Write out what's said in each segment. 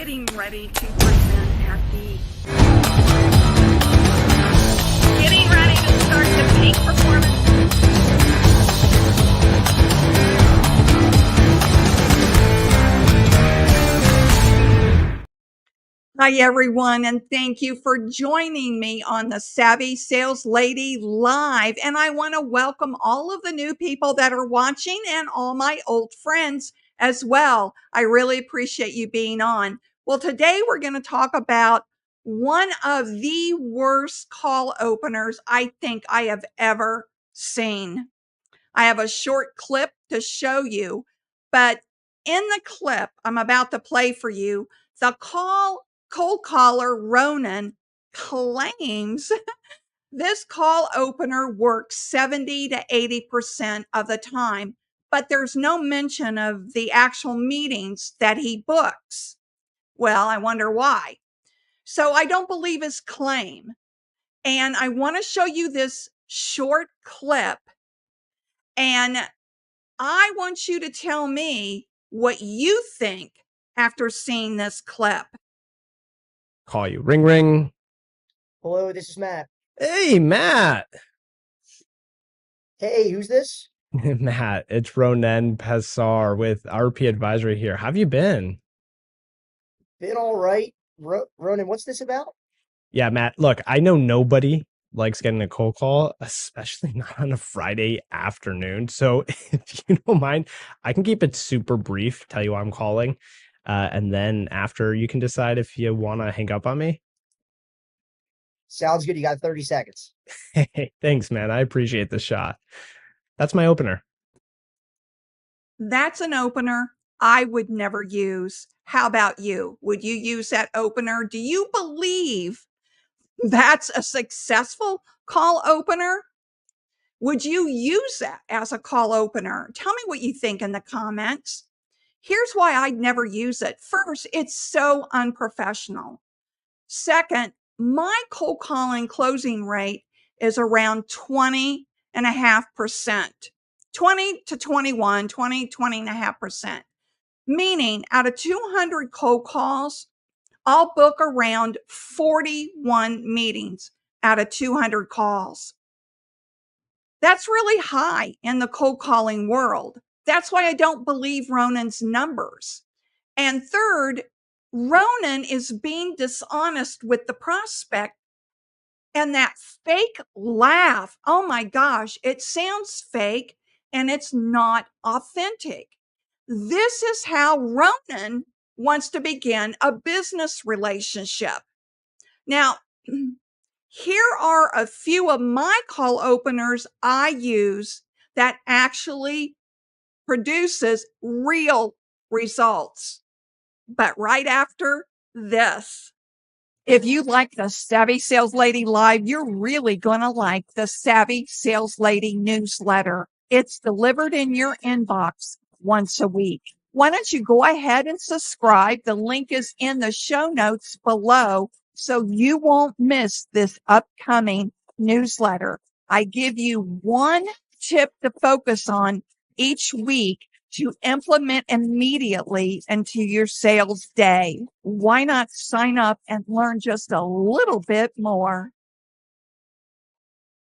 getting ready to present at the getting ready to start the peak performance. Hi, everyone, and thank you for joining me on the Savvy Sales Lady Live. And I want to welcome all of the new people that are watching and all my old friends as well. I really appreciate you being on. Well, today we're going to talk about one of the worst call openers I think I have ever seen. I have a short clip to show you, but in the clip I'm about to play for you, the cold caller Ronan claims this call opener works 70 to 80% of the time, but there's no mention of the actual meetings that he books. Well, I wonder why. So I don't believe his claim. And I want to show you this short clip, and I want you to tell me what you think after seeing this clip. Call you. Ring, ring. Hello, this is Matt. Hey, Matt. Hey, who's this? Matt, it's Ronan Passar with RP Advisory here. How have you been? Been all right. Ronan, what's this about? Yeah, Matt, look, I know nobody likes getting a cold call, especially not on a Friday afternoon. So if you don't mind, I can keep it super brief, tell you why I'm calling. And then after you can decide if you want to hang up on me. Sounds good. You got 30 seconds. Hey, thanks, man. I appreciate the shot. That's my opener. That's an opener I would never use. How about you? Would you use that opener? Do you believe that's a successful call opener? Would you use that as a call opener? Tell me what you think in the comments. Here's why I'd never use it. First, it's so unprofessional. Second, my cold calling closing rate is around 20.5%, 20 to 21, 20.5%. Meaning out of 200 cold calls, I'll book around 41 meetings out of 200 calls. That's really high in the cold calling world. That's why I don't believe Ronan's numbers. And third, Ronan is being dishonest with the prospect, and that fake laugh. Oh my gosh, it sounds fake and it's not authentic. This is how Ronan wants to begin a business relationship. Now, here are a few of my call openers I use that actually produces real results. But right after this. If you like the Savvy Sales Lady Live, you're really going to like the Savvy Sales Lady newsletter. It's delivered in your inbox once a week. Why don't you go ahead and subscribe? The link is in the show notes below so you won't miss this upcoming newsletter. I give you one tip to focus on each week to implement immediately into your sales day. Why not sign up and learn just a little bit more?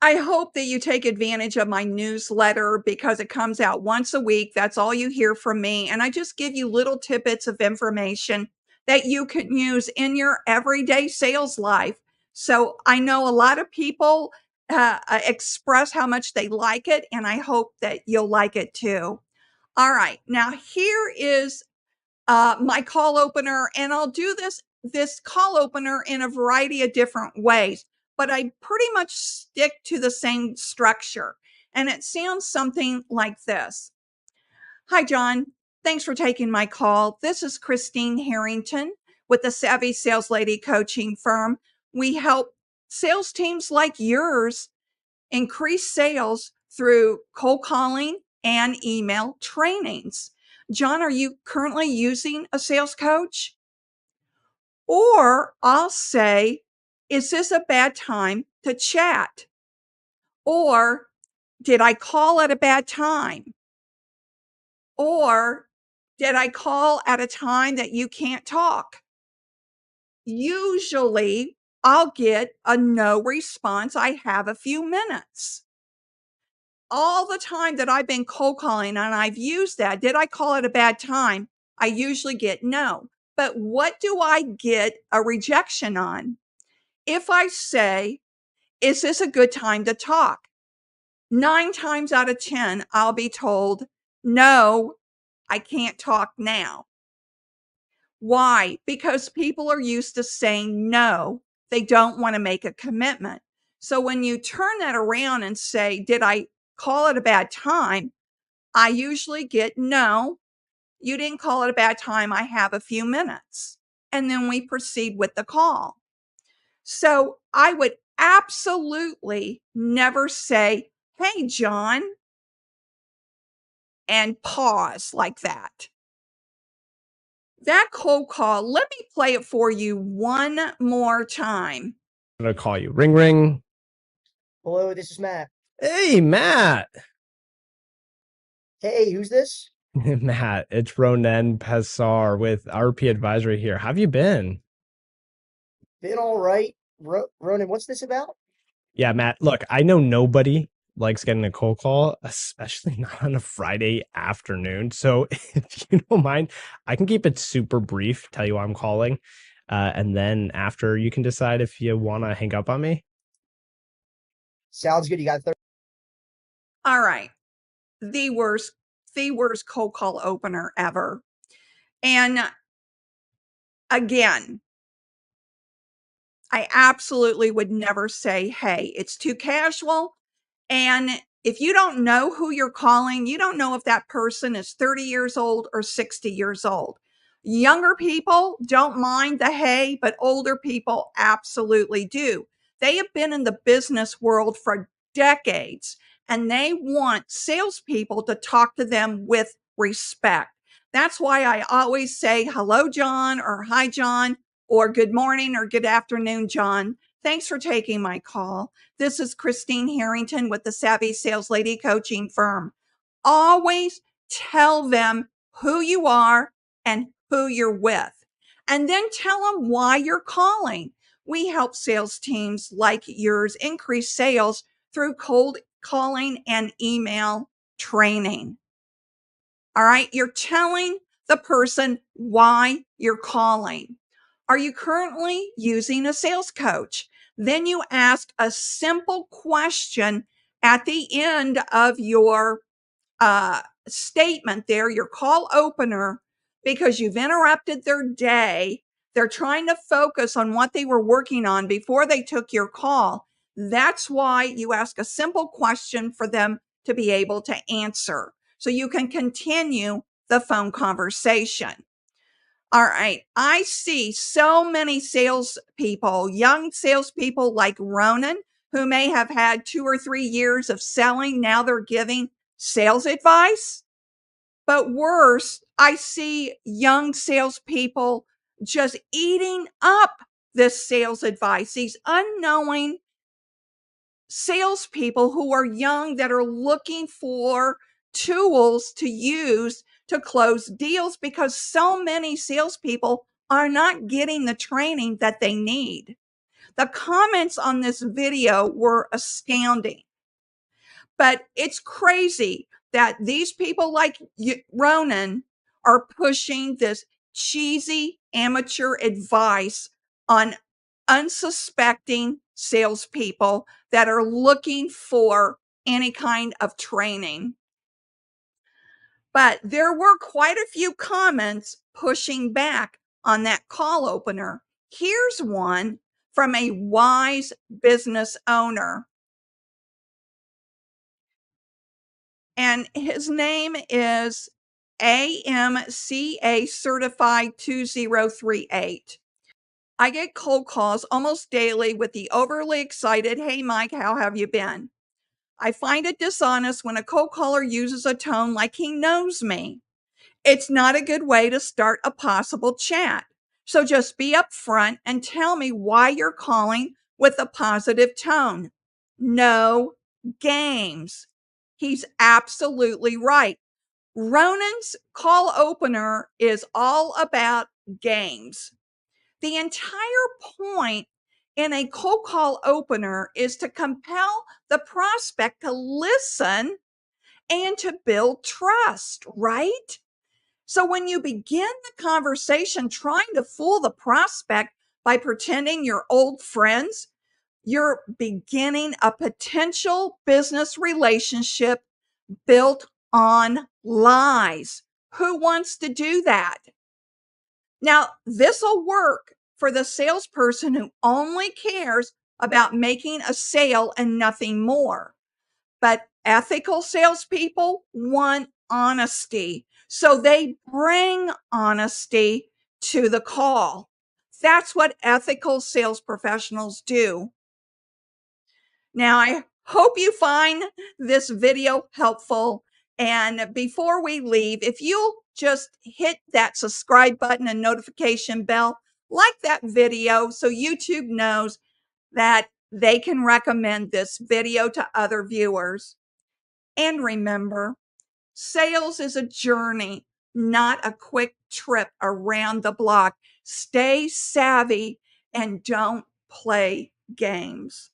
I hope that you take advantage of my newsletter because it comes out once a week. That's all you hear from me. And I just give you little tidbits of information that you can use in your everyday sales life. So I know a lot of people express how much they like it, and I hope that you'll like it too. All right, now here is my call opener, and I'll do this call opener in a variety of different ways, but I pretty much stick to the same structure, and it sounds something like this. Hi, John. Thanks for taking my call. This is Christine Harrington with the Savvy Sales Lady coaching firm. We help sales teams like yours increase sales through cold calling and email trainings. John, are you currently using a sales coach? Or I'll say, is this a bad time to chat? Or did I call at a bad time? Or did I call at a time that you can't talk? usually I'll get a no response. I have a few minutes. All the time that I've been cold calling and I've used that, did I call it a bad time? I usually get no. But what do I get a rejection on? If I say, is this a good time to talk? 9 times out of 10, I'll be told, no, I can't talk now. Why? Because people are used to saying no. They don't want to make a commitment. So when you turn that around and say, did I call it a bad time? I usually get, no, you didn't call it a bad time. I have a few minutes. And then we proceed with the call. So I would absolutely never say, hey, John, and pause like that. That cold call, let me play it for you one more time. I'm gonna call you. Ring, ring. Hello, this is Matt. Hey, Matt. Hey, who's this? Matt, it's Ronen Pesar with RP Advisory here. How have you been? Been all right. Ronan, what's this about? Yeah, Matt, look, I know nobody likes getting a cold call, especially not on a Friday afternoon. So if you don't mind, I can keep it super brief, tell you why I'm calling. And then after you can decide if you want to hang up on me. Sounds good. You got 30. All right. The worst cold call opener ever. And again, I absolutely would never say, hey, it's too casual. And if you don't know who you're calling, you don't know if that person is 30 years old or 60 years old. Younger people don't mind the hey, but older people absolutely do. They have been in the business world for decades and they want salespeople to talk to them with respect. That's why I always say hello, John, or hi, John, or good morning or good afternoon, John. Thanks for taking my call. This is Christine Harrington with the Savvy Sales Lady Coaching Firm. Always tell them who you are and who you're with, and then tell them why you're calling. We help sales teams like yours increase sales through cold calling and email training. All right, you're telling the person why you're calling. Are you currently using a sales coach? Then you ask a simple question at the end of your statement there, your call opener, because you've interrupted their day. They're trying to focus on what they were working on before they took your call. That's why you ask a simple question for them to be able to answer so you can continue the phone conversation. All right. I see so many salespeople, young salespeople like Ronan, who may have had 2 or 3 years of selling. Now they're giving sales advice. But worse, I see young salespeople just eating up this sales advice, these unknowing salespeople who are young that are looking for tools to use to close deals because so many salespeople are not getting the training that they need. The comments on this video were astounding, but it's crazy that these people like Ronan are pushing this cheesy amateur advice on unsuspecting salespeople that are looking for any kind of training. But there were quite a few comments pushing back on that call opener. Here's one from a wise business owner. And his name is AMCA Certified 2038. I get cold calls almost daily with the overly excited, hey, Mike, how have you been? I find it dishonest when a cold caller uses a tone like he knows me. It's not a good way to start a possible chat. So just be upfront and tell me why you're calling with a positive tone. No games. He's absolutely right. Ronan's call opener is all about games. The entire point in a cold call opener is to compel the prospect to listen and to build trust, right? So when you begin the conversation trying to fool the prospect by pretending you're old friends, you're beginning a potential business relationship built on lies. Who wants to do that? Now, this will work for the salesperson who only cares about making a sale and nothing more. But ethical salespeople want honesty. So they bring honesty to the call. That's what ethical sales professionals do. Now, I hope you find this video helpful. And before we leave, if you'll just hit that subscribe button and notification bell, like that video so YouTube knows that they can recommend this video to other viewers. And remember, sales is a journey, not a quick trip around the block. Stay savvy and don't play games.